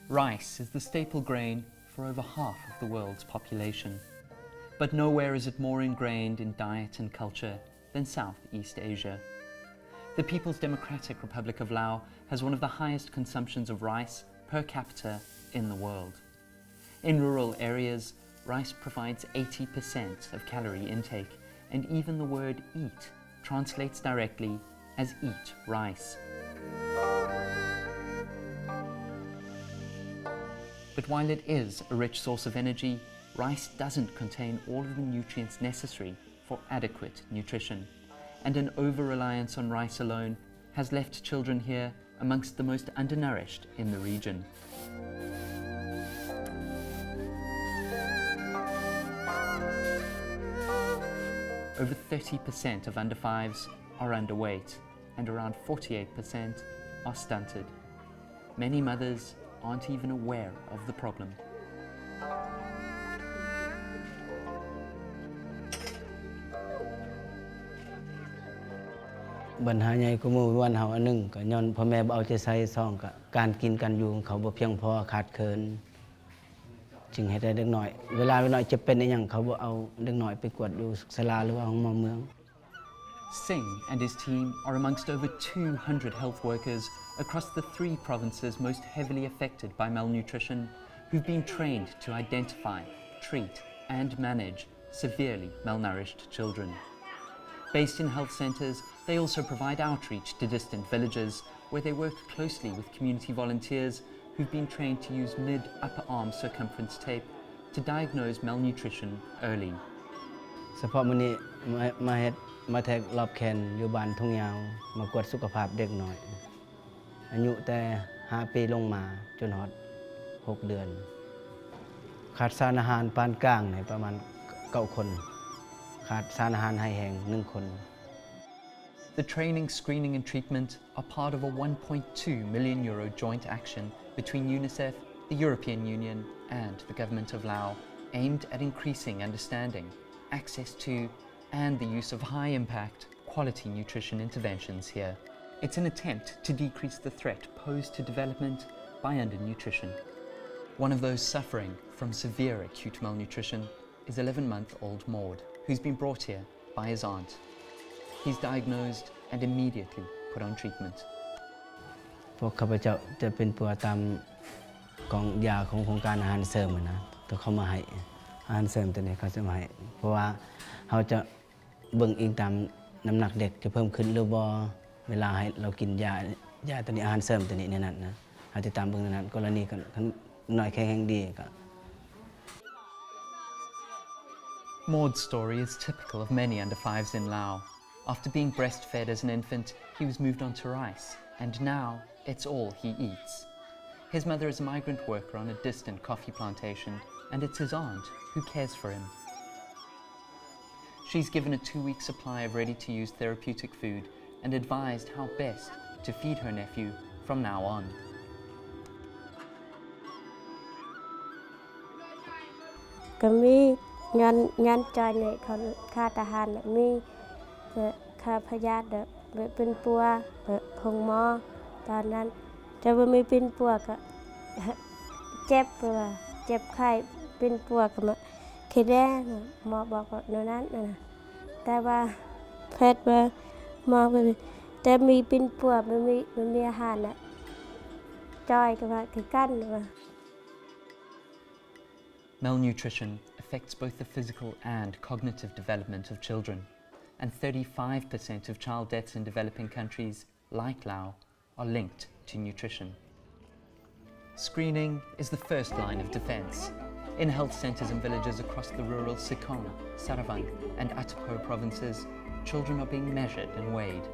Rice is the staple grain for over half of the world's population. But nowhere is it more ingrained in diet and culture than Southeast Asia. The People's Democratic Republic of Laos has one of the highest consumptions of rice per capita in the world. In rural areas, rice provides 80% of calorie intake, and even the word eat translates directly as eat rice. But while it is a rich source of energy, rice doesn't contain all of the nutrients necessary for adequate nutrition. And an over-reliance on rice alone has left children here amongst the most undernourished in the region. Over 30% of under 5s are underweight, and around 48% are stunted. Many mothers aren't even aware of the problem. ปัญหาใหญ่ก็มือวันเฮาอันหนึ่งก็ย้อนพ่อแม่บ่เอาใจใส่ซ่องก็การกินกันอยู่ของเขาบ่เพียงพอขาดเคินจึงให้ได้เด็กน้อยเวลาเด็กน้อยจะเป็นอีหยังเขาบ่เอาเด็กน้อยไปกวดอยู่ศาลาหรือว่าโรงหมอเมือง Singh and his team are amongst over 200 health workers across the 3 provinces most heavily affected by malnutrition who've been trained to identify, treat and manage severely malnourished children. Based in health centres, they also provide outreach to distant villages where they work closely with community volunteers who've been trained to use mid-upper arm circumference tape to diagnose malnutrition early. เฉพาะมื้อนี้มาแทกรอบแคนอยู่บ้านทุ่งยาวมากวดสุขภาพเด็กน้อยอายุแต่5 ปีลงมาจนฮอด6 เดือนขาดสารอาหารปานกลางในประมาณ9 คนขาดสารอาหารให้แห้ง1 คน The training, screening and treatment are part of a €1.2 million joint action between UNICEF, the European Union and the Government of Laos, aimed at increasing understanding, access to and the use of high-impact, quality nutrition interventions here. It's an attempt to decrease the threat posed to development by undernutrition. One of those suffering from severe acute malnutrition is 11-month-old Maud, who's been brought here by his aunt. He's diagnosed and immediately put on treatment. พวกข้าพเจ้าจะเป็นปัวตามของยาของโครงการอาหารเสริมนะตัวเขามาให้อาหารเสริมตัวนี้เขาจะมาให้เพราะว่าเขาจะเบิ่งอิงตามน้ำหนักเด็กจะเพิ่มขึ้นหรือบ่เวลาให้เรากินยาตัวนี้อาหารเสริมตัวนี้ในนั้นนะเขาจะตามเบิ่งในนั้นกรณีกันหน่อยแข็งดีก็ Maud's story is typical of many under 5s in Laos. After being breastfed as an infant, he was moved on to rice, and now it's all he eats. His mother is a migrant worker on a distant coffee plantation, and it's his aunt who cares for him. She's given a 2-week supply of ready-to-use therapeutic food and advised how best to feed her nephew from now on. ก็มีงานจอยในค่าทหารมีค่าพยาธิเป็นปัวห้องหมอตอนนั้นจะบ่มีเป็นปัวก็เจ็บเจ็บไข้เป็นปัวก็มาคิดแล้หมอบอกว่านั่นน่ะแต่ว่าแพทย์ว่าหมอว่าแต่มีเป็นปัวมันมีอาหารน่ะจอยก็ว่าคือกันว่า Malnutrition affects both the physical and cognitive development of children, and 35% of child deaths in developing countries, like Laos, are linked to nutrition. Screening is the first line of defence. In health centres and villages across the rural Sikong, Saravang and Atapo provinces, children are being measured and weighed.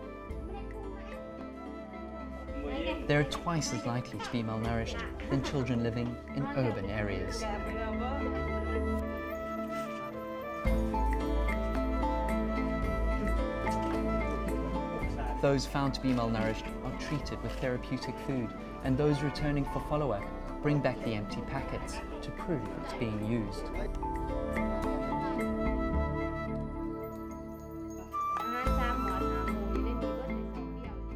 They are twice as likely to be malnourished than children living in urban areas. Those found to be malnourished are treated with therapeutic food, and those returning for follow-up bring back the empty packets to prove it's being used.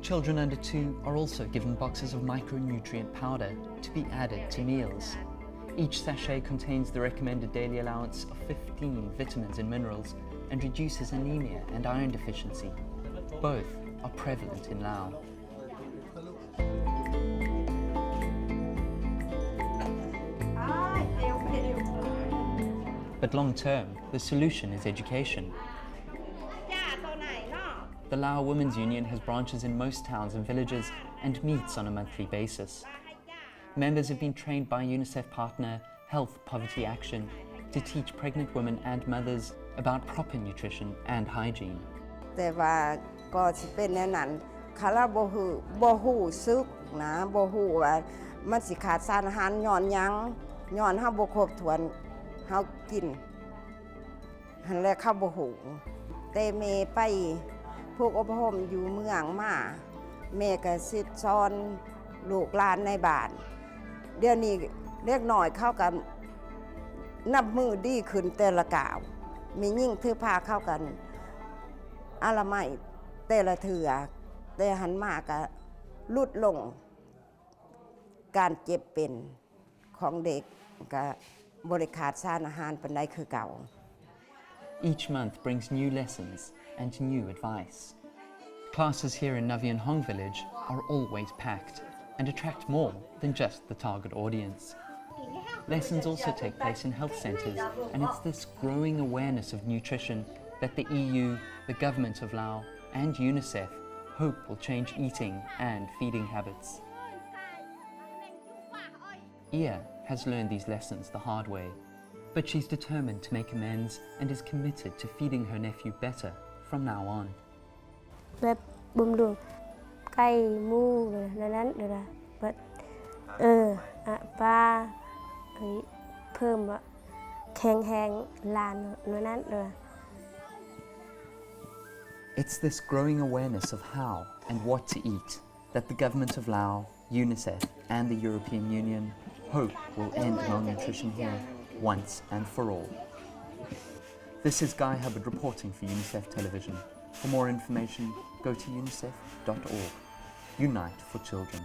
Children under 2 are also given boxes of micronutrient powder to be added to meals. Each sachet contains the recommended daily allowance of 15 vitamins and minerals and reduces anemia and iron deficiency. Both are prevalent in Laos. But long term, the solution is education. The Lao Women's Union has branches in most towns and villages and meets on a monthly basis. Members have been trained by UNICEF partner Health Poverty Action to teach pregnant women and mothers about proper nutrition and hygiene. แต่ว่าก็สิเป็นแนวนั้นคาราบ่ฮู้ซึกนะบ่ฮู้ว่ามันสิขาดสารอาหารย้อนหยังย้อนเฮาบ่ครบถ้วนเฮากินหั่นแหละเขาบ่ฮู้แต่แม่ไปพวกอบรมอยู่เมืองมาแม่ก็สิสอนลูกหลานในบ้านเดี๋ยวนี้เล็กน้อยเข้ากันนับมือดีขึ้นแต่ละก้าวมียิ่งถือพาเข้ากันอละไม้แต่ละเถื่อแต่หันมาก็ลดลงการเจ็บเป็นของเด็กก็บริขาดสารอาหารปานใดคือเก่า Each month brings new lessons and new advice. Classes here in Navian Hong village are always packed and attract more than just the target audience. Lessons also take place in health centres, and it's this growing awareness of nutrition that the EU, the government of Laos and UNICEF hope will change eating and feeding habits. Ia has learned these lessons the hard way, but she's determined to make amends and is committed to feeding her nephew better from now on. แบบบำรุงไก่หมูนั้นเด้อแบบปลาเพิ่มแข็งแรงลานนั้นเด้อ It's this growing awareness of how and what to eat that the government of Laos, UNICEF and the European Union hope will end malnutrition here once and for all. This is Guy Hubbard reporting for UNICEF Television. For more information, go to unicef.org. Unite for Children.